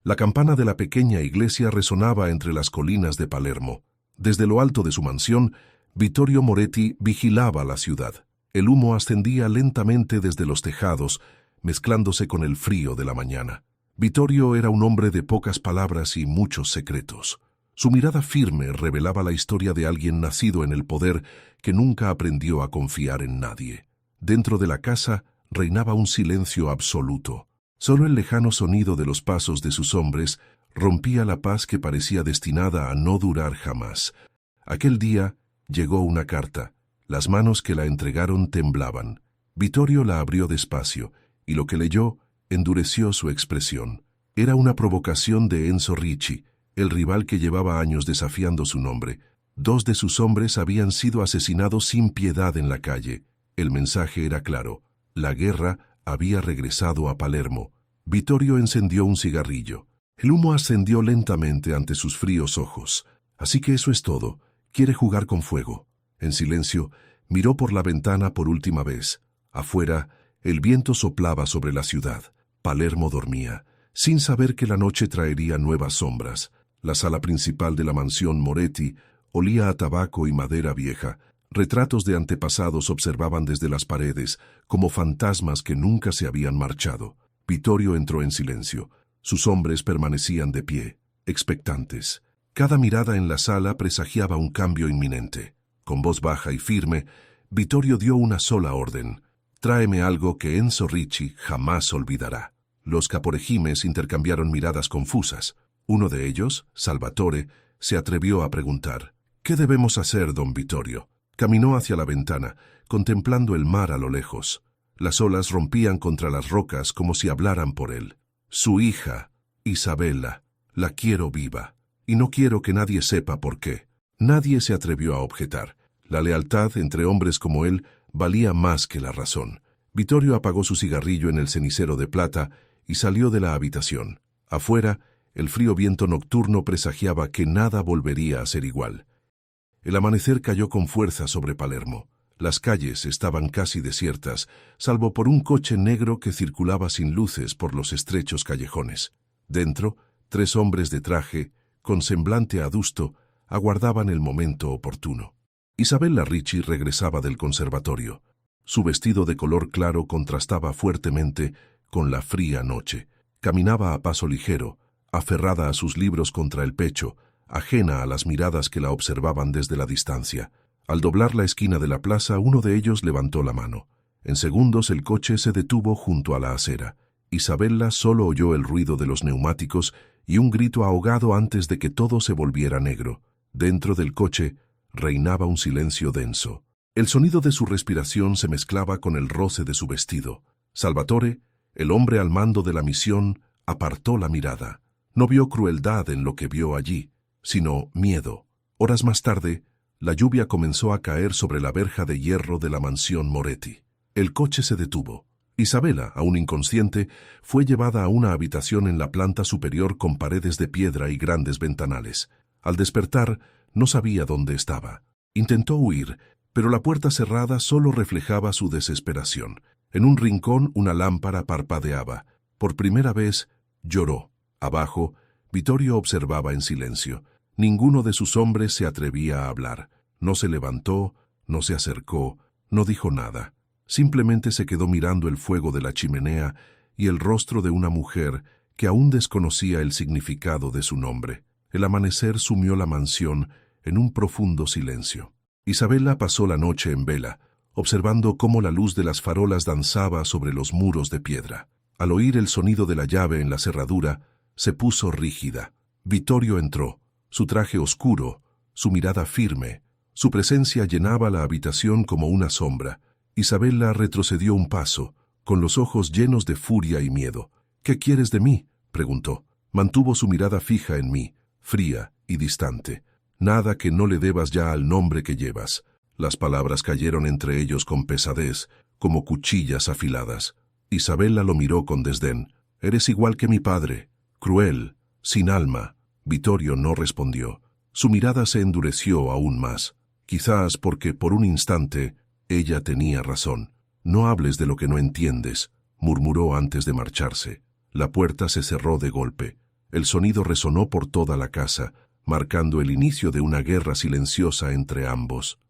La campana de la pequeña iglesia resonaba entre las colinas de Palermo. Desde lo alto de su mansión, Vittorio Moretti vigilaba la ciudad. El humo ascendía lentamente desde los tejados, mezclándose con el frío de la mañana. Vittorio era un hombre de pocas palabras y muchos secretos. Su mirada firme revelaba la historia de alguien nacido en el poder que nunca aprendió a confiar en nadie. Dentro de la casa reinaba un silencio absoluto. Solo el lejano sonido de los pasos de sus hombres rompía la paz que parecía destinada a no durar jamás. Aquel día llegó una carta. Las manos que la entregaron temblaban. Vittorio la abrió despacio, y lo que leyó endureció su expresión. Era una provocación de Enzo Ricci, el rival que llevaba años desafiando su nombre. 2 de sus hombres habían sido asesinados sin piedad en la calle. El mensaje era claro. La guerra había regresado a Palermo. Vittorio encendió un cigarrillo. El humo ascendió lentamente ante sus fríos ojos. Así que eso es todo. Quiere jugar con fuego. En silencio, miró por la ventana por última vez. Afuera, el viento soplaba sobre la ciudad. Palermo dormía, sin saber que la noche traería nuevas sombras. La sala principal de la mansión Moretti olía a tabaco y madera vieja. Retratos de antepasados observaban desde las paredes, como fantasmas que nunca se habían marchado. Vittorio entró en silencio. Sus hombres permanecían de pie, expectantes. Cada mirada en la sala presagiaba un cambio inminente. Con voz baja y firme, Vittorio dio una sola orden. «Tráeme algo que Enzo Ricci jamás olvidará». Los caporegimes intercambiaron miradas confusas. Uno de ellos, Salvatore, se atrevió a preguntar: «¿Qué debemos hacer, don Vittorio?». Caminó hacia la ventana, contemplando el mar a lo lejos. Las olas rompían contra las rocas como si hablaran por él. «Su hija, Isabella, la quiero viva, y no quiero que nadie sepa por qué». Nadie se atrevió a objetar. La lealtad entre hombres como él valía más que la razón. Vittorio apagó su cigarrillo en el cenicero de plata y salió de la habitación. Afuera, el frío viento nocturno presagiaba que nada volvería a ser igual. El amanecer cayó con fuerza sobre Palermo. Las calles estaban casi desiertas, salvo por un coche negro que circulaba sin luces por los estrechos callejones. Dentro, 3 hombres de traje, con semblante adusto, aguardaban el momento oportuno. Isabella Ricci regresaba del conservatorio. Su vestido de color claro contrastaba fuertemente con la fría noche. Caminaba a paso ligero, aferrada a sus libros contra el pecho, ajena a las miradas que la observaban desde la distancia. Al doblar la esquina de la plaza, uno de ellos levantó la mano. En segundos el coche se detuvo junto a la acera. Isabella solo oyó el ruido de los neumáticos y un grito ahogado antes de que todo se volviera negro. Dentro del coche reinaba un silencio denso. El sonido de su respiración se mezclaba con el roce de su vestido. Salvatore, el hombre al mando de la misión, apartó la mirada. No vio crueldad en lo que vio allí, sino miedo. Horas más tarde, la lluvia comenzó a caer sobre la verja de hierro de la mansión Moretti. El coche se detuvo. Isabella, aún inconsciente, fue llevada a una habitación en la planta superior con paredes de piedra y grandes ventanales. Al despertar, no sabía dónde estaba. Intentó huir, pero la puerta cerrada solo reflejaba su desesperación. En un rincón una lámpara parpadeaba. Por primera vez, lloró. Abajo, Vittorio observaba en silencio. Ninguno de sus hombres se atrevía a hablar. No se levantó, no se acercó, no dijo nada. Simplemente se quedó mirando el fuego de la chimenea y el rostro de una mujer que aún desconocía el significado de su nombre. El amanecer sumió la mansión en un profundo silencio. Isabella pasó la noche en vela, observando cómo la luz de las farolas danzaba sobre los muros de piedra. Al oír el sonido de la llave en la cerradura, se puso rígida. Vittorio entró, su traje oscuro, su mirada firme. Su presencia llenaba la habitación como una sombra. Isabella retrocedió un paso, con los ojos llenos de furia y miedo. «¿Qué quieres de mí?», preguntó. Mantuvo su mirada fija en mí, fría y distante. «Nada que no le debas ya al nombre que llevas». Las palabras cayeron entre ellos con pesadez, como cuchillas afiladas. Isabella lo miró con desdén. «Eres igual que mi padre, cruel, sin alma». Vittorio no respondió. Su mirada se endureció aún más. Quizás porque por un instante ella tenía razón. «No hables de lo que no entiendes», murmuró antes de marcharse. La puerta se cerró de golpe. El sonido resonó por toda la casa, marcando el inicio de una guerra silenciosa entre ambos.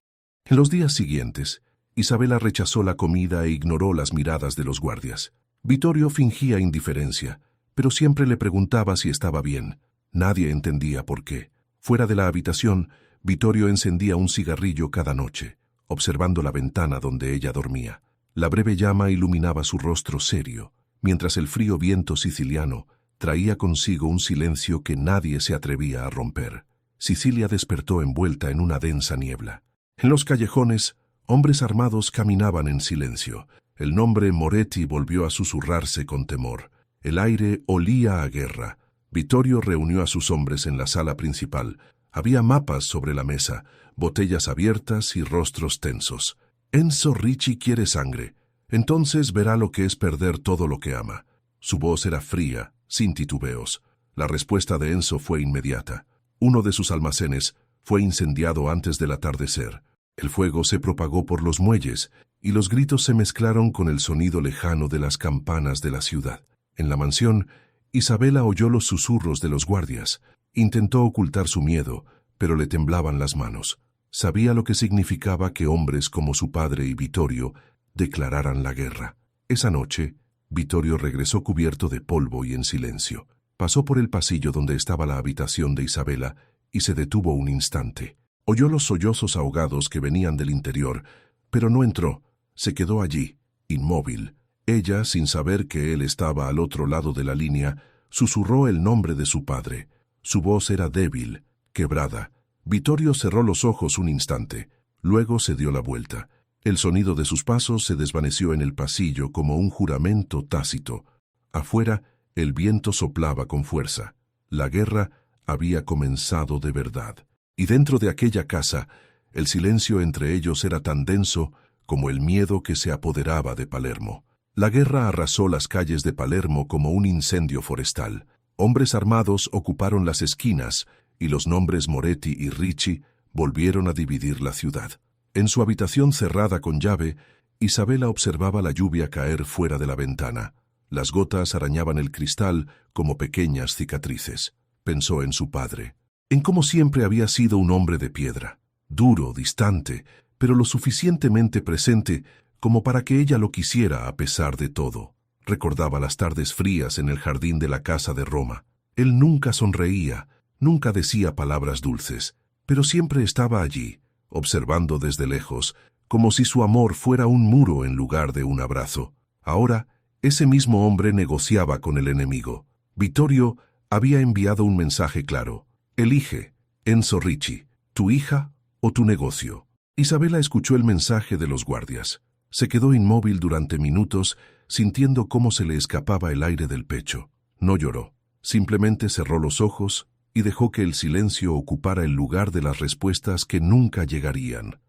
En los días siguientes, Isabela rechazó la comida e ignoró las miradas de los guardias. Vittorio fingía indiferencia, pero siempre le preguntaba si estaba bien. Nadie entendía por qué. Fuera de la habitación, Vittorio encendía un cigarrillo cada noche, observando la ventana donde ella dormía. La breve llama iluminaba su rostro serio, mientras el frío viento siciliano traía consigo un silencio que nadie se atrevía a romper. Sicilia despertó envuelta en una densa niebla. En los callejones, hombres armados caminaban en silencio. El nombre Moretti volvió a susurrarse con temor. El aire olía a guerra. Vittorio reunió a sus hombres en la sala principal. Había mapas sobre la mesa, botellas abiertas y rostros tensos. Enzo Ricci quiere sangre. Entonces verá lo que es perder todo lo que ama. Su voz era fría, sin titubeos. La respuesta de Enzo fue inmediata. Uno de sus almacenes fue incendiado antes del atardecer. El fuego se propagó por los muelles y los gritos se mezclaron con el sonido lejano de las campanas de la ciudad. En la mansión, Isabela oyó los susurros de los guardias. Intentó ocultar su miedo, pero le temblaban las manos. Sabía lo que significaba que hombres como su padre y Vittorio declararan la guerra. Esa noche, Vittorio regresó cubierto de polvo y en silencio. Pasó por el pasillo donde estaba la habitación de Isabela y se detuvo un instante. Oyó los sollozos ahogados que venían del interior, pero no entró. Se quedó allí, inmóvil. Ella, sin saber que él estaba al otro lado de la línea, susurró el nombre de su padre. Su voz era débil, quebrada. Vittorio cerró los ojos un instante. Luego se dio la vuelta. El sonido de sus pasos se desvaneció en el pasillo como un juramento tácito. Afuera, el viento soplaba con fuerza. La guerra había comenzado de verdad. Y dentro de aquella casa, el silencio entre ellos era tan denso como el miedo que se apoderaba de Palermo. La guerra arrasó las calles de Palermo como un incendio forestal. Hombres armados ocuparon las esquinas y los nombres Moretti y Ricci volvieron a dividir la ciudad. En su habitación cerrada con llave, Isabela observaba la lluvia caer fuera de la ventana. Las gotas arañaban el cristal como pequeñas cicatrices. Pensó en su padre, en cómo siempre había sido un hombre de piedra, duro, distante, pero lo suficientemente presente como para que ella lo quisiera a pesar de todo. Recordaba las tardes frías en el jardín de la casa de Roma. Él nunca sonreía, nunca decía palabras dulces, pero siempre estaba allí, observando desde lejos, como si su amor fuera un muro en lugar de un abrazo. Ahora, ese mismo hombre negociaba con el enemigo. Vittorio había enviado un mensaje claro. Elige, Enzo Ricci, tu hija o tu negocio. Isabela escuchó el mensaje de los guardias. Se quedó inmóvil durante minutos, sintiendo cómo se le escapaba el aire del pecho. No lloró, simplemente cerró los ojos y dejó que el silencio ocupara el lugar de las respuestas que nunca llegarían.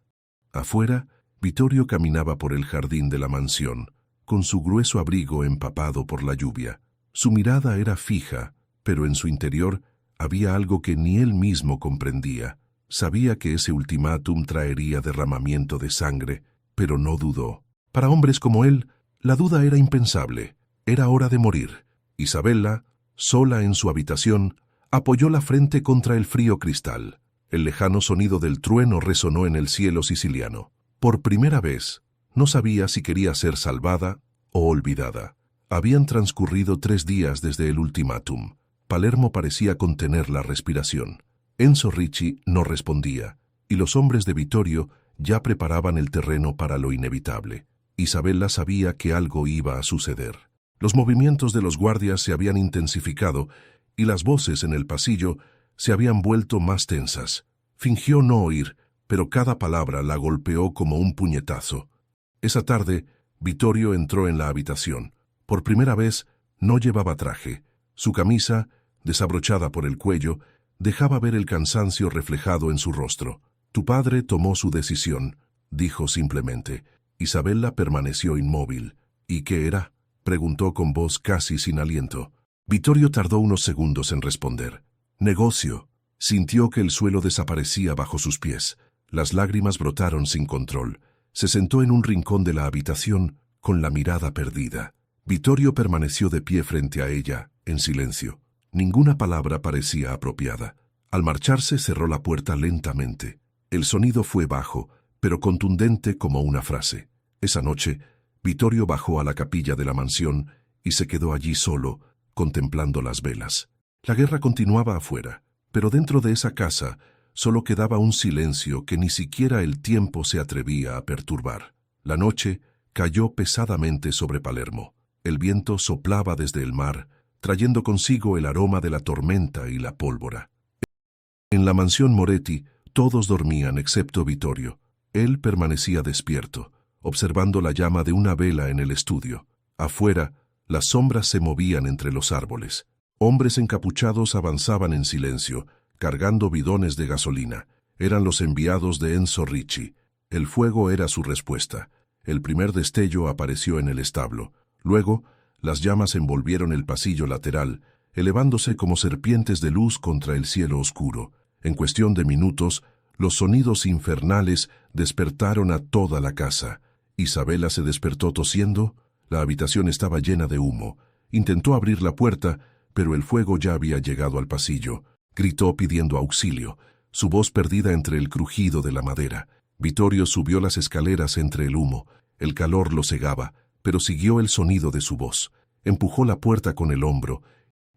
Afuera, Vittorio caminaba por el jardín de la mansión, con su grueso abrigo empapado por la lluvia. Su mirada era fija, pero en su interior había algo que ni él mismo comprendía. Sabía que ese ultimátum traería derramamiento de sangre, pero no dudó. Para hombres como él, la duda era impensable. Era hora de morir. Isabela, sola en su habitación, apoyó la frente contra el frío cristal. El lejano sonido del trueno resonó en el cielo siciliano. Por primera vez, no sabía si quería ser salvada o olvidada. Habían transcurrido 3 días desde el ultimátum. Palermo parecía contener la respiración. Enzo Ricci no respondía, y los hombres de Vittorio ya preparaban el terreno para lo inevitable. Isabela sabía que algo iba a suceder. Los movimientos de los guardias se habían intensificado y las voces en el pasillo se habían vuelto más tensas. Fingió no oír, pero cada palabra la golpeó como un puñetazo. Esa tarde, Vittorio entró en la habitación. Por primera vez, no llevaba traje. Su camisa, desabrochada por el cuello, dejaba ver el cansancio reflejado en su rostro. «Tu padre tomó su decisión», dijo simplemente. Isabela permaneció inmóvil. «¿Y qué era?», preguntó con voz casi sin aliento. Vittorio tardó unos segundos en responder. «Negocio». Sintió que el suelo desaparecía bajo sus pies. Las lágrimas brotaron sin control. Se sentó en un rincón de la habitación, con la mirada perdida. Vittorio permaneció de pie frente a ella, en silencio. Ninguna palabra parecía apropiada. Al marcharse cerró la puerta lentamente. El sonido fue bajo, pero contundente como una frase. Esa noche, Vittorio bajó a la capilla de la mansión y se quedó allí solo, contemplando las velas. La guerra continuaba afuera, pero dentro de esa casa solo quedaba un silencio que ni siquiera el tiempo se atrevía a perturbar. La noche cayó pesadamente sobre Palermo. El viento soplaba desde el mar, trayendo consigo el aroma de la tormenta y la pólvora. En la mansión Moretti, todos dormían excepto Vittorio. Él permanecía despierto, observando la llama de una vela en el estudio. Afuera, las sombras se movían entre los árboles. Hombres encapuchados avanzaban en silencio, cargando bidones de gasolina. Eran los enviados de Enzo Ricci. El fuego era su respuesta. El primer destello apareció en el establo. Luego, las llamas envolvieron el pasillo lateral, elevándose como serpientes de luz contra el cielo oscuro. En cuestión de minutos, los sonidos infernales despertaron a toda la casa. Isabela se despertó tosiendo. La habitación estaba llena de humo. Intentó abrir la puerta, pero el fuego ya había llegado al pasillo. Gritó pidiendo auxilio, su voz perdida entre el crujido de la madera. Vittorio subió las escaleras entre el humo. El calor lo cegaba, pero siguió el sonido de su voz. Empujó la puerta con el hombro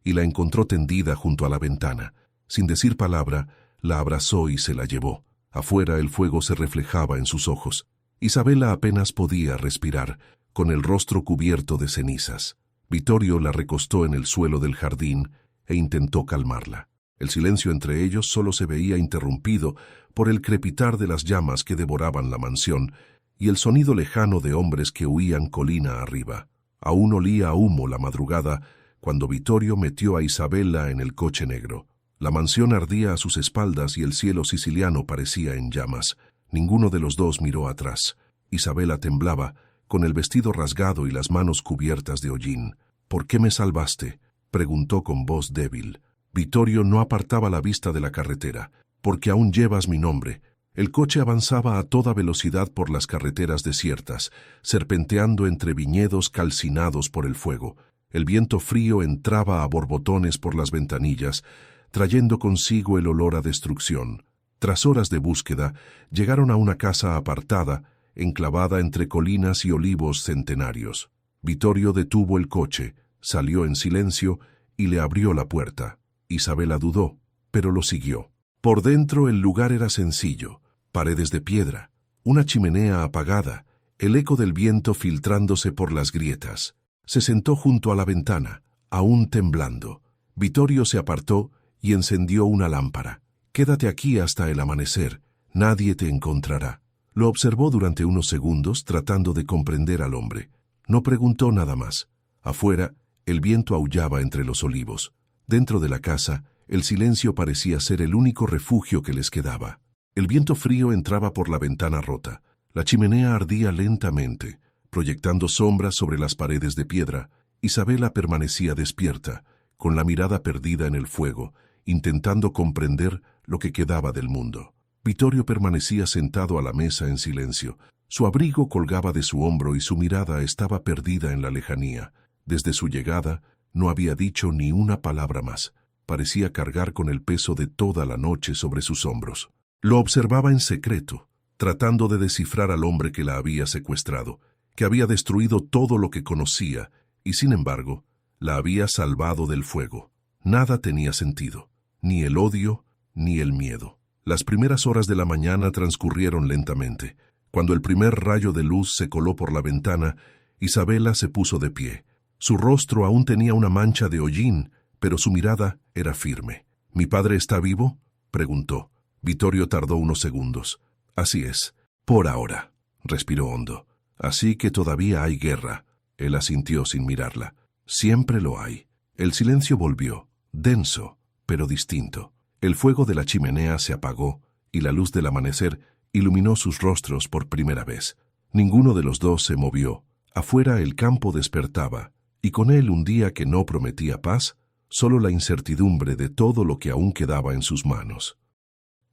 y la encontró tendida junto a la ventana. Sin decir palabra, la abrazó y se la llevó. Afuera el fuego se reflejaba en sus ojos. Isabela apenas podía respirar, con el rostro cubierto de cenizas. Vittorio la recostó en el suelo del jardín e intentó calmarla. El silencio entre ellos solo se veía interrumpido por el crepitar de las llamas que devoraban la mansión y el sonido lejano de hombres que huían colina arriba. Aún olía a humo la madrugada cuando Vittorio metió a Isabela en el coche negro. La mansión ardía a sus espaldas y el cielo siciliano parecía en llamas. Ninguno de los dos miró atrás. Isabela temblaba, con el vestido rasgado y las manos cubiertas de hollín. «¿Por qué me salvaste?», preguntó con voz débil. Vittorio no apartaba la vista de la carretera. «Porque aún llevas mi nombre». El coche avanzaba a toda velocidad por las carreteras desiertas, serpenteando entre viñedos calcinados por el fuego. El viento frío entraba a borbotones por las ventanillas, trayendo consigo el olor a destrucción. Tras horas de búsqueda, llegaron a una casa apartada, enclavada entre colinas y olivos centenarios. Vittorio detuvo el coche, salió en silencio y le abrió la puerta. Isabela dudó, pero lo siguió. Por dentro el lugar era sencillo. Paredes de piedra, una chimenea apagada, el eco del viento filtrándose por las grietas. Se sentó junto a la ventana, aún temblando. Vittorio se apartó y encendió una lámpara. «Quédate aquí hasta el amanecer, nadie te encontrará». Lo observó durante unos segundos tratando de comprender al hombre. No preguntó nada más. Afuera, el viento aullaba entre los olivos. Dentro de la casa, el silencio parecía ser el único refugio que les quedaba. El viento frío entraba por la ventana rota. La chimenea ardía lentamente, proyectando sombras sobre las paredes de piedra. Isabela permanecía despierta, con la mirada perdida en el fuego, intentando comprender lo que quedaba del mundo. Vittorio permanecía sentado a la mesa en silencio. Su abrigo colgaba de su hombro y su mirada estaba perdida en la lejanía. Desde su llegada, no había dicho ni una palabra más. Parecía cargar con el peso de toda la noche sobre sus hombros. Lo observaba en secreto, tratando de descifrar al hombre que la había secuestrado, que había destruido todo lo que conocía y, sin embargo, la había salvado del fuego. Nada tenía sentido, ni el odio ni el miedo. Las primeras horas de la mañana transcurrieron lentamente. Cuando el primer rayo de luz se coló por la ventana, Isabela se puso de pie. Su rostro aún tenía una mancha de hollín, pero su mirada era firme. «¿Mi padre está vivo?», preguntó. Vittorio tardó unos segundos. «Así es, por ahora», respiró hondo. «Así que todavía hay guerra», él asintió sin mirarla. «Siempre lo hay». El silencio volvió, denso, pero distinto. El fuego de la chimenea se apagó y la luz del amanecer iluminó sus rostros por primera vez. Ninguno de los dos se movió. Afuera el campo despertaba, y con él un día que no prometía paz, solo la incertidumbre de todo lo que aún quedaba en sus manos.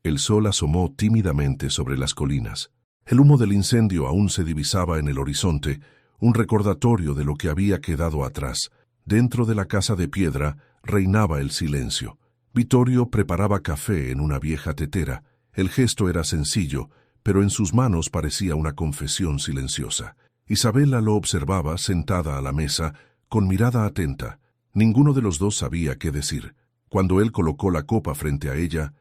El sol asomó tímidamente sobre las colinas. El humo del incendio aún se divisaba en el horizonte, un recordatorio de lo que había quedado atrás. Dentro de la casa de piedra reinaba el silencio. Vittorio preparaba café en una vieja tetera. El gesto era sencillo, pero en sus manos parecía una confesión silenciosa. Isabela lo observaba sentada a la mesa, con mirada atenta. Ninguno de los dos sabía qué decir. Cuando él colocó la copa frente a ella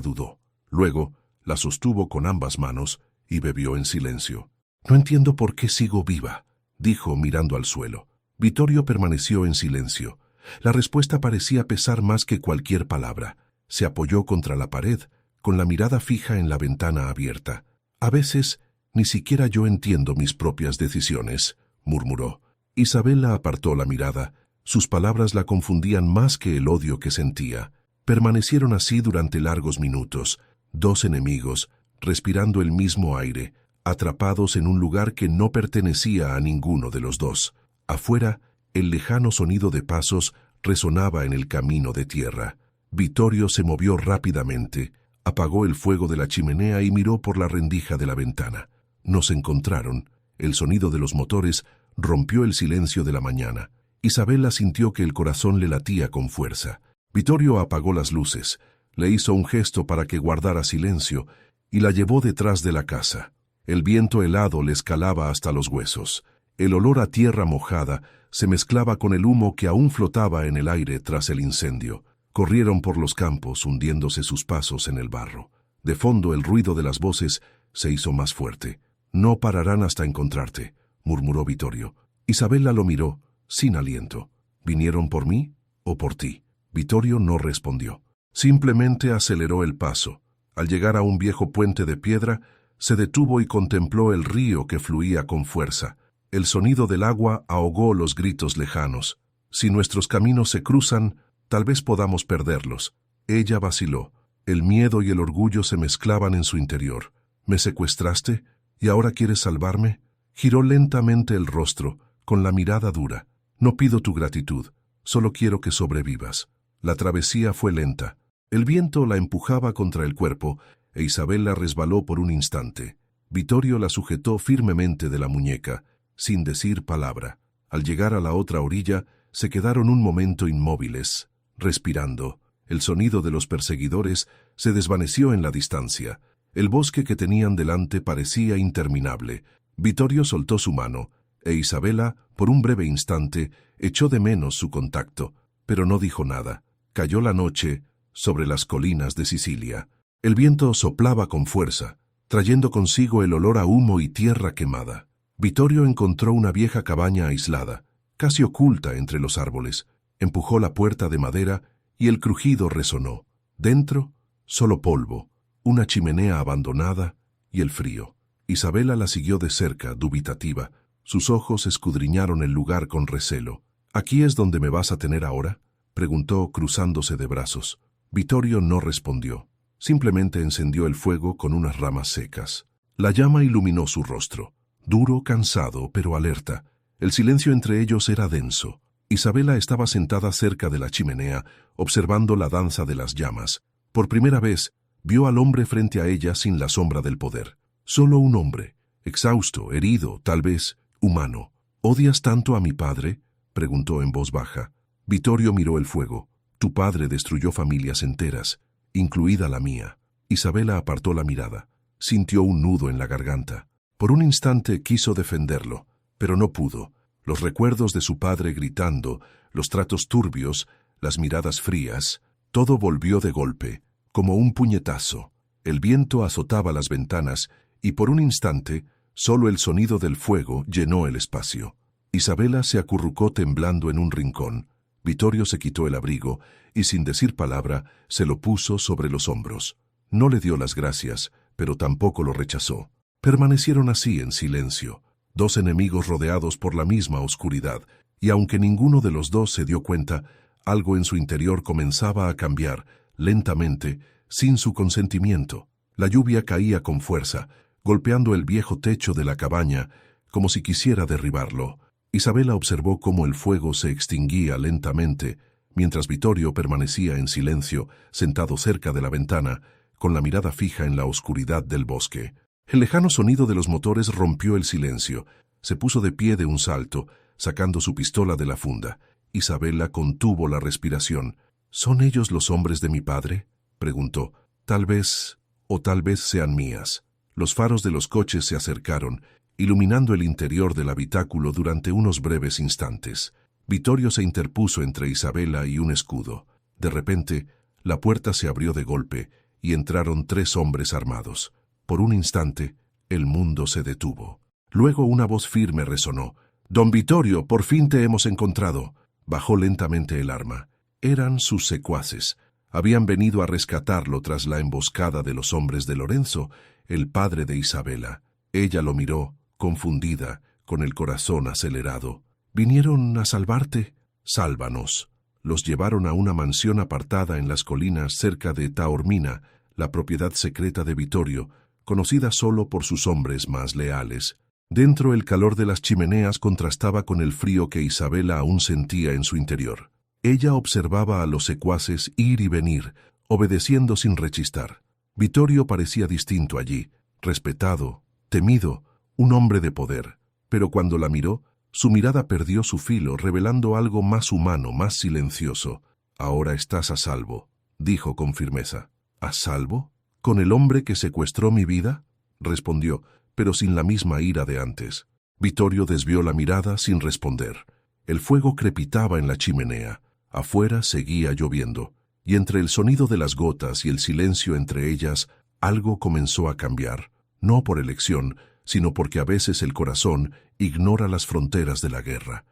dudó. Luego, la sostuvo con ambas manos y bebió en silencio. «No entiendo por qué sigo viva», dijo mirando al suelo. Vittorio permaneció en silencio. La respuesta parecía pesar más que cualquier palabra. Se apoyó contra la pared, con la mirada fija en la ventana abierta. «A veces, ni siquiera yo entiendo mis propias decisiones», murmuró. Isabela apartó la mirada. Sus palabras la confundían más que el odio que sentía. Permanecieron así durante largos minutos, dos enemigos, respirando el mismo aire, atrapados en un lugar que no pertenecía a ninguno de los dos. Afuera, el lejano sonido de pasos resonaba en el camino de tierra. Vittorio se movió rápidamente, apagó el fuego de la chimenea y miró por la rendija de la ventana. No se encontraron. El sonido de los motores rompió el silencio de la mañana. Isabela sintió que el corazón le latía con fuerza. Vittorio apagó las luces, le hizo un gesto para que guardara silencio y la llevó detrás de la casa. El viento helado le escalaba hasta los huesos. El olor a tierra mojada se mezclaba con el humo que aún flotaba en el aire tras el incendio. Corrieron por los campos, hundiéndose sus pasos en el barro. De fondo el ruido de las voces se hizo más fuerte. «No pararán hasta encontrarte», murmuró Vittorio. Isabela lo miró, sin aliento. «¿Vinieron por mí o por ti?» Vittorio no respondió. Simplemente aceleró el paso. Al llegar a un viejo puente de piedra, se detuvo y contempló el río que fluía con fuerza. El sonido del agua ahogó los gritos lejanos. «Si nuestros caminos se cruzan, tal vez podamos perderlos». Ella vaciló. El miedo y el orgullo se mezclaban en su interior. «¿Me secuestraste? ¿Y ahora quieres salvarme?» Giró lentamente el rostro, con la mirada dura. «No pido tu gratitud, solo quiero que sobrevivas». La travesía fue lenta. El viento la empujaba contra el cuerpo e Isabela resbaló por un instante. Vittorio la sujetó firmemente de la muñeca, sin decir palabra. Al llegar a la otra orilla, se quedaron un momento inmóviles, respirando. El sonido de los perseguidores se desvaneció en la distancia. El bosque que tenían delante parecía interminable. Vittorio soltó su mano, e Isabela, por un breve instante, echó de menos su contacto, pero no dijo nada. Cayó la noche sobre las colinas de Sicilia. El viento soplaba con fuerza, trayendo consigo el olor a humo y tierra quemada. Vittorio encontró una vieja cabaña aislada, casi oculta entre los árboles. Empujó la puerta de madera y el crujido resonó. Dentro, solo polvo, una chimenea abandonada y el frío. Isabela la siguió de cerca, dubitativa. Sus ojos escudriñaron el lugar con recelo. «¿Aquí es donde me vas a tener ahora?», preguntó cruzándose de brazos. Vittorio no respondió. Simplemente encendió el fuego con unas ramas secas. La llama iluminó su rostro, duro, cansado, pero alerta. El silencio entre ellos era denso. Isabela estaba sentada cerca de la chimenea, observando la danza de las llamas. Por primera vez, vio al hombre frente a ella sin la sombra del poder. Solo un hombre, exhausto, herido, tal vez, humano. «¿Odias tanto a mi padre?», preguntó en voz baja. Vittorio miró el fuego. «Tu padre destruyó familias enteras, incluida la mía». Isabela apartó la mirada. Sintió un nudo en la garganta. Por un instante quiso defenderlo, pero no pudo. Los recuerdos de su padre gritando, los tratos turbios, las miradas frías, todo volvió de golpe, como un puñetazo. El viento azotaba las ventanas y por un instante, solo el sonido del fuego llenó el espacio. Isabela se acurrucó temblando en un rincón. Vittorio se quitó el abrigo y sin decir palabra se lo puso sobre los hombros. No le dio las gracias, pero tampoco lo rechazó. Permanecieron así en silencio, dos enemigos rodeados por la misma oscuridad, y aunque ninguno de los dos se dio cuenta, algo en su interior comenzaba a cambiar, lentamente, sin su consentimiento. La lluvia caía con fuerza, golpeando el viejo techo de la cabaña, como si quisiera derribarlo. Isabela observó cómo el fuego se extinguía lentamente, mientras Vittorio permanecía en silencio, sentado cerca de la ventana, con la mirada fija en la oscuridad del bosque. El lejano sonido de los motores rompió el silencio. Se puso de pie de un salto, sacando su pistola de la funda. Isabela contuvo la respiración. —¿Son ellos los hombres de mi padre? —preguntó. —Tal vez, o tal vez sean mías. Los faros de los coches se acercaron, iluminando el interior del habitáculo durante unos breves instantes. Vittorio se interpuso entre Isabela y un escudo. De repente, la puerta se abrió de golpe y entraron 3 hombres armados. Por un instante, el mundo se detuvo. Luego una voz firme resonó. —Don Vittorio, por fin te hemos encontrado. Bajó lentamente el arma. Eran sus secuaces. Habían venido a rescatarlo tras la emboscada de los hombres de Lorenzo, el padre de Isabela. Ella lo miró, confundida, con el corazón acelerado. —¿Vinieron a salvarte? —Sálvanos. Los llevaron a una mansión apartada en las colinas cerca de Taormina, la propiedad secreta de Vittorio, conocida solo por sus hombres más leales. Dentro el calor de las chimeneas contrastaba con el frío que Isabela aún sentía en su interior. Ella observaba a los secuaces ir y venir, obedeciendo sin rechistar. Vittorio parecía distinto allí, respetado, temido, un hombre de poder. Pero cuando la miró, su mirada perdió su filo, revelando algo más humano, más silencioso. —Ahora estás a salvo —dijo con firmeza. —¿A salvo? ¿Con el hombre que secuestró mi vida? —respondió, pero sin la misma ira de antes. Vittorio desvió la mirada sin responder. El fuego crepitaba en la chimenea. Afuera seguía lloviendo, y entre el sonido de las gotas y el silencio entre ellas, algo comenzó a cambiar, no por elección, sino porque a veces el corazón ignora las fronteras de la guerra.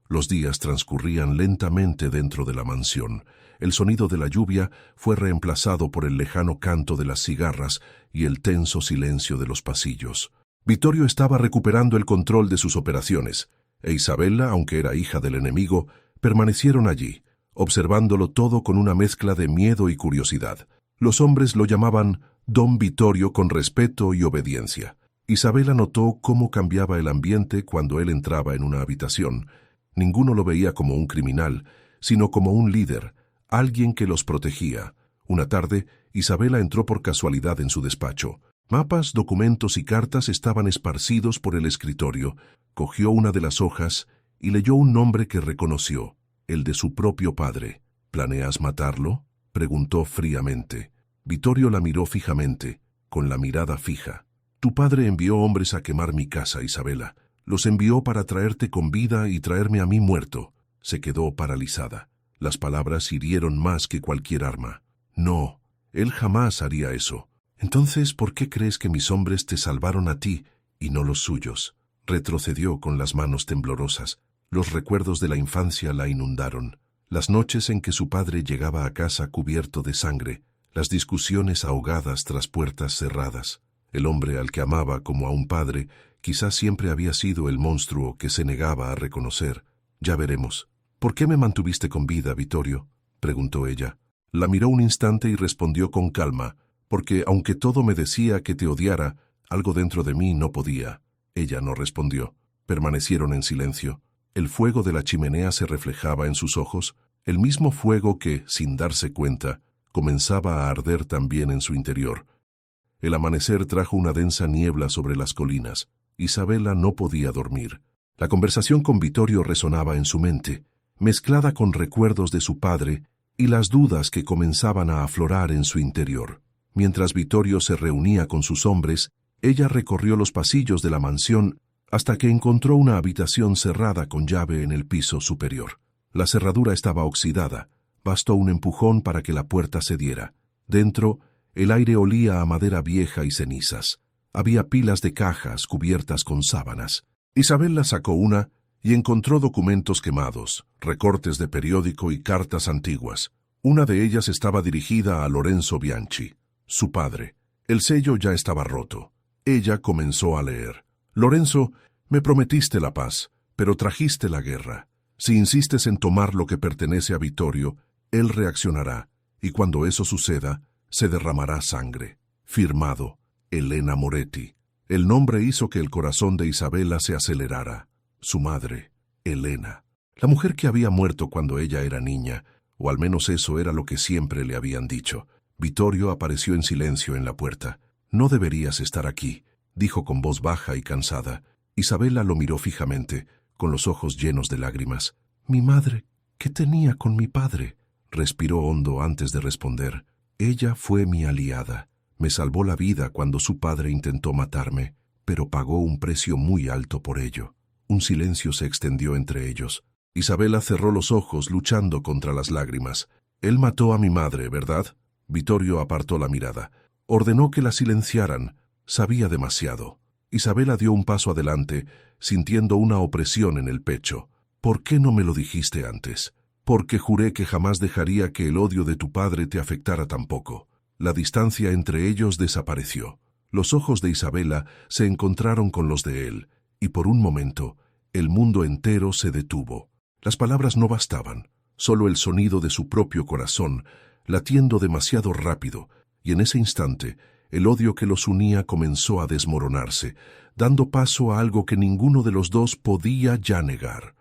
Los días transcurrían lentamente dentro de la mansión. El sonido de la lluvia fue reemplazado por el lejano canto de las cigarras y el tenso silencio de los pasillos. Vittorio estaba recuperando el control de sus operaciones, e Isabela, aunque era hija del enemigo, permanecieron allí, observándolo todo con una mezcla de miedo y curiosidad. Los hombres lo llamaban Don Vittorio con respeto y obediencia. Isabela notó cómo cambiaba el ambiente cuando él entraba en una habitación. Ninguno lo veía como un criminal, sino como un líder, alguien que los protegía. Una tarde, Isabela entró por casualidad en su despacho. Mapas, documentos y cartas estaban esparcidos por el escritorio. Cogió una de las hojas y leyó un nombre que reconoció, el de su propio padre. —¿Planeas matarlo? —preguntó fríamente. Vittorio la miró fijamente, con la mirada fija. —Tu padre envió hombres a quemar mi casa, Isabela. Los envió para traerte con vida y traerme a mí muerto. Se quedó paralizada. Las palabras hirieron más que cualquier arma. —No, él jamás haría eso. —Entonces, ¿por qué crees que mis hombres te salvaron a ti y no los suyos? Retrocedió con las manos temblorosas. Los recuerdos de la infancia la inundaron. Las noches en que su padre llegaba a casa cubierto de sangre, las discusiones ahogadas tras puertas cerradas. El hombre al que amaba como a un padre, quizás siempre había sido el monstruo que se negaba a reconocer. —Ya veremos. —¿Por qué me mantuviste con vida, Vittorio? —preguntó ella. La miró un instante y respondió con calma, porque aunque todo me decía que te odiara, algo dentro de mí no podía. Ella no respondió. Permanecieron en silencio. El fuego de la chimenea se reflejaba en sus ojos, el mismo fuego que, sin darse cuenta, comenzaba a arder también en su interior. El amanecer trajo una densa niebla sobre las colinas. Isabela no podía dormir. La conversación con Vittorio resonaba en su mente, mezclada con recuerdos de su padre y las dudas que comenzaban a aflorar en su interior. Mientras Vittorio se reunía con sus hombres, ella recorrió los pasillos de la mansión hasta que encontró una habitación cerrada con llave en el piso superior. La cerradura estaba oxidada. Bastó un empujón para que la puerta cediera. Dentro, el aire olía a madera vieja y cenizas. Había pilas de cajas cubiertas con sábanas. Isabela sacó una y encontró documentos quemados, recortes de periódico y cartas antiguas. Una de ellas estaba dirigida a Lorenzo Bianchi, su padre. El sello ya estaba roto. Ella comenzó a leer. «Lorenzo, me prometiste la paz, pero trajiste la guerra. Si insistes en tomar lo que pertenece a Vittorio, él reaccionará, y cuando eso suceda, se derramará sangre. Firmado, Elena Moretti». El nombre hizo que el corazón de Isabela se acelerara. Su madre, Elena, la mujer que había muerto cuando ella era niña, o al menos eso era lo que siempre le habían dicho. Vittorio apareció en silencio en la puerta. «No deberías estar aquí», dijo con voz baja y cansada. Isabela lo miró fijamente, con los ojos llenos de lágrimas. Mi madre, ¿qué tenía con mi padre? Respiró hondo antes de responder. Ella fue mi aliada. Me salvó la vida cuando su padre intentó matarme, pero pagó un precio muy alto por ello. Un silencio se extendió entre ellos. Isabela cerró los ojos luchando contra las lágrimas. Él mató a mi madre, ¿verdad? Vittorio apartó la mirada. Ordenó que la silenciaran. Sabía demasiado. Isabela dio un paso adelante, sintiendo una opresión en el pecho. ¿Por qué no me lo dijiste antes? Porque juré que jamás dejaría que el odio de tu padre te afectara tampoco. La distancia entre ellos desapareció. Los ojos de Isabela se encontraron con los de él, y por un momento, el mundo entero se detuvo. Las palabras no bastaban, solo el sonido de su propio corazón, latiendo demasiado rápido, y en ese instante, el odio que los unía comenzó a desmoronarse, dando paso a algo que ninguno de los dos podía ya negar.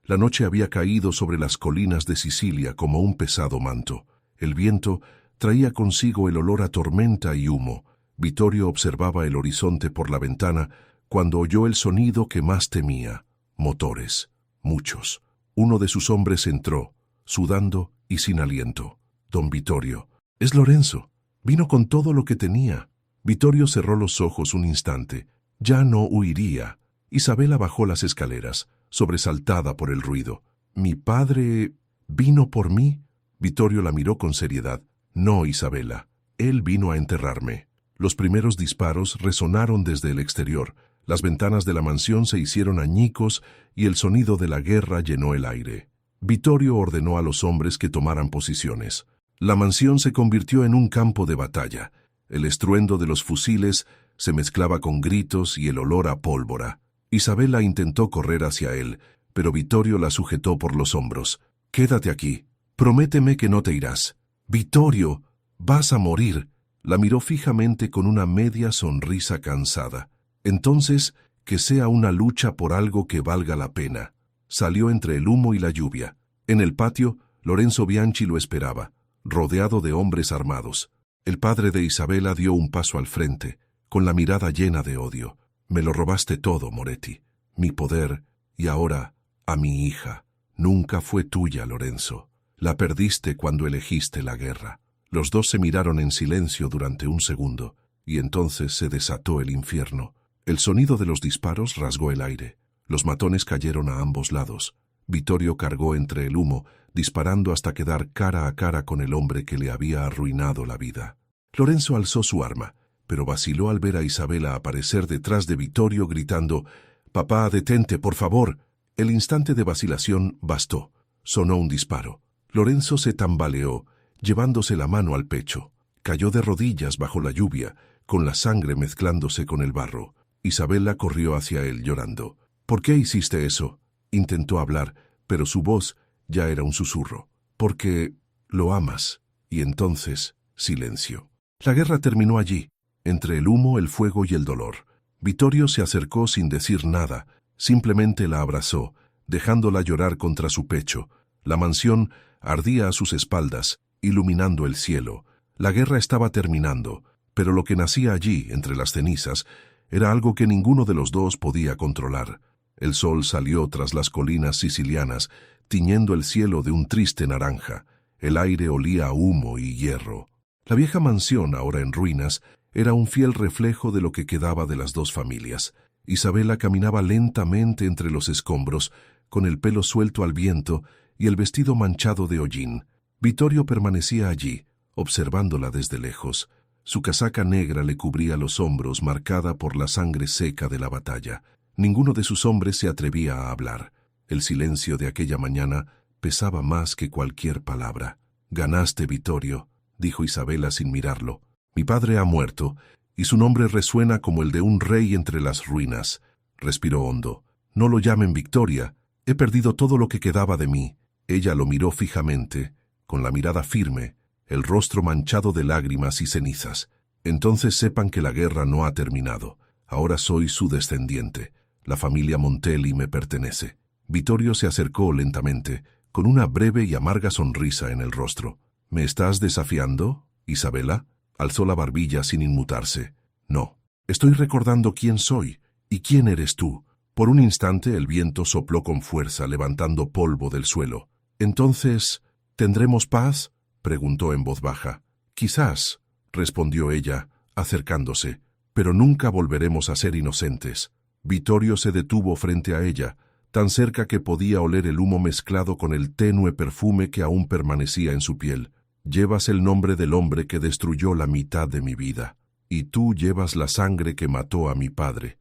La noche había caído sobre las colinas de Sicilia como un pesado manto. El viento traía consigo el olor a tormenta y humo. Vittorio observaba el horizonte por la ventana cuando oyó el sonido que más temía. Motores. Muchos. Uno de sus hombres entró, sudando y sin aliento. Don Vittorio. Es Lorenzo. Vino con todo lo que tenía. Vittorio cerró los ojos un instante. Ya no huiría. Isabela bajó las escaleras, sobresaltada por el ruido. ¿Mi padre vino por mí? Vittorio la miró con seriedad. No, Isabela. Él vino a enterrarme. Los primeros disparos resonaron desde el exterior. Las ventanas de la mansión se hicieron añicos y el sonido de la guerra llenó el aire. Vittorio ordenó a los hombres que tomaran posiciones. La mansión se convirtió en un campo de batalla. El estruendo de los fusiles se mezclaba con gritos y el olor a pólvora. Isabela intentó correr hacia él, pero Vittorio la sujetó por los hombros. «Quédate aquí. Prométeme que no te irás». «Vittorio, vas a morir». La miró fijamente con una media sonrisa cansada. «Entonces, que sea una lucha por algo que valga la pena». Salió entre el humo y la lluvia. En el patio, Lorenzo Bianchi lo esperaba, rodeado de hombres armados. El padre de Isabela dio un paso al frente, con la mirada llena de odio. «Me lo robaste todo, Moretti. Mi poder, y ahora, a mi hija. Nunca fue tuya, Lorenzo. La perdiste cuando elegiste la guerra». Los dos se miraron en silencio durante un segundo, y entonces se desató el infierno. El sonido de los disparos rasgó el aire. Los matones cayeron a ambos lados. Vittorio cargó entre el humo, disparando hasta quedar cara a cara con el hombre que le había arruinado la vida. Lorenzo alzó su arma, pero vaciló al ver a Isabela aparecer detrás de Vittorio gritando: «Papá, detente, por favor». El instante de vacilación bastó. Sonó un disparo. Lorenzo se tambaleó, llevándose la mano al pecho. Cayó de rodillas bajo la lluvia, con la sangre mezclándose con el barro. Isabela corrió hacia él llorando. «¿Por qué hiciste eso?». Intentó hablar, pero su voz ya era un susurro. «Porque lo amas». Y entonces, silencio. La guerra terminó allí, entre el humo, el fuego y el dolor. Vittorio se acercó sin decir nada, simplemente la abrazó, dejándola llorar contra su pecho. La mansión ardía a sus espaldas, iluminando el cielo. La guerra estaba terminando, pero lo que nacía allí, entre las cenizas, era algo que ninguno de los dos podía controlar. El sol salió tras las colinas sicilianas, tiñendo el cielo de un triste naranja. El aire olía a humo y hierro. La vieja mansión, ahora en ruinas, era un fiel reflejo de lo que quedaba de las dos familias. Isabela caminaba lentamente entre los escombros, con el pelo suelto al viento y el vestido manchado de hollín. Vittorio permanecía allí, observándola desde lejos. Su casaca negra le cubría los hombros, marcada por la sangre seca de la batalla. Ninguno de sus hombres se atrevía a hablar. El silencio de aquella mañana pesaba más que cualquier palabra. «Ganaste, Vittorio», dijo Isabela sin mirarlo. «Mi padre ha muerto, y su nombre resuena como el de un rey entre las ruinas». Respiró hondo. «No lo llamen Victoria. He perdido todo lo que quedaba de mí». Ella lo miró fijamente, con la mirada firme, el rostro manchado de lágrimas y cenizas. «Entonces sepan que la guerra no ha terminado. Ahora soy su descendiente. La familia Montelli me pertenece». Vittorio se acercó lentamente, con una breve y amarga sonrisa en el rostro. «¿Me estás desafiando, Isabela?». Alzó la barbilla sin inmutarse. «No, estoy recordando quién soy y quién eres tú». Por un instante el viento sopló con fuerza, levantando polvo del suelo. «Entonces, ¿tendremos paz?», preguntó en voz baja. «Quizás», respondió ella, acercándose, «pero nunca volveremos a ser inocentes». Vittorio se detuvo frente a ella, tan cerca que podía oler el humo mezclado con el tenue perfume que aún permanecía en su piel. «Llevas el nombre del hombre que destruyó la mitad de mi vida, y tú llevas la sangre que mató a mi padre».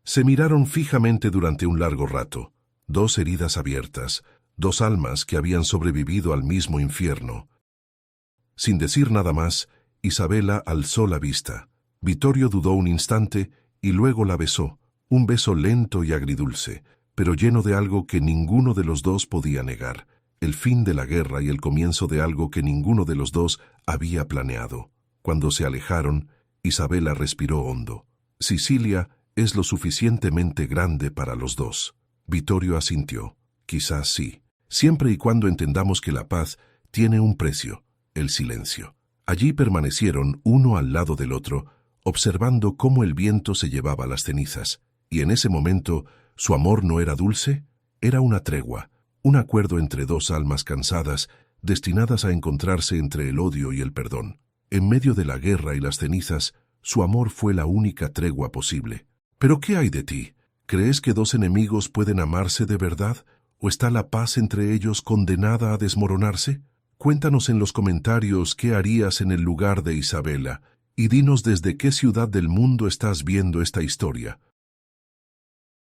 Se miraron fijamente durante un largo rato, dos heridas abiertas, dos almas que habían sobrevivido al mismo infierno. Sin decir nada más, Isabela alzó la vista. Vittorio dudó un instante y luego la besó, un beso lento y agridulce, pero lleno de algo que ninguno de los dos podía negar, el fin de la guerra y el comienzo de algo que ninguno de los dos había planeado. Cuando se alejaron, Isabela respiró hondo. Sicilia es lo suficientemente grande para los dos. Vittorio asintió. Quizás sí, siempre y cuando entendamos que la paz tiene un precio, el silencio. Allí permanecieron uno al lado del otro, observando cómo el viento se llevaba las cenizas, y en ese momento su amor no era dulce, era una tregua, un acuerdo entre dos almas cansadas, destinadas a encontrarse entre el odio y el perdón. En medio de la guerra y las cenizas, su amor fue la única tregua posible. ¿Pero qué hay de ti? ¿Crees que dos enemigos pueden amarse de verdad? ¿O está la paz entre ellos condenada a desmoronarse? Cuéntanos en los comentarios qué harías en el lugar de Isabela, y dinos desde qué ciudad del mundo estás viendo esta historia.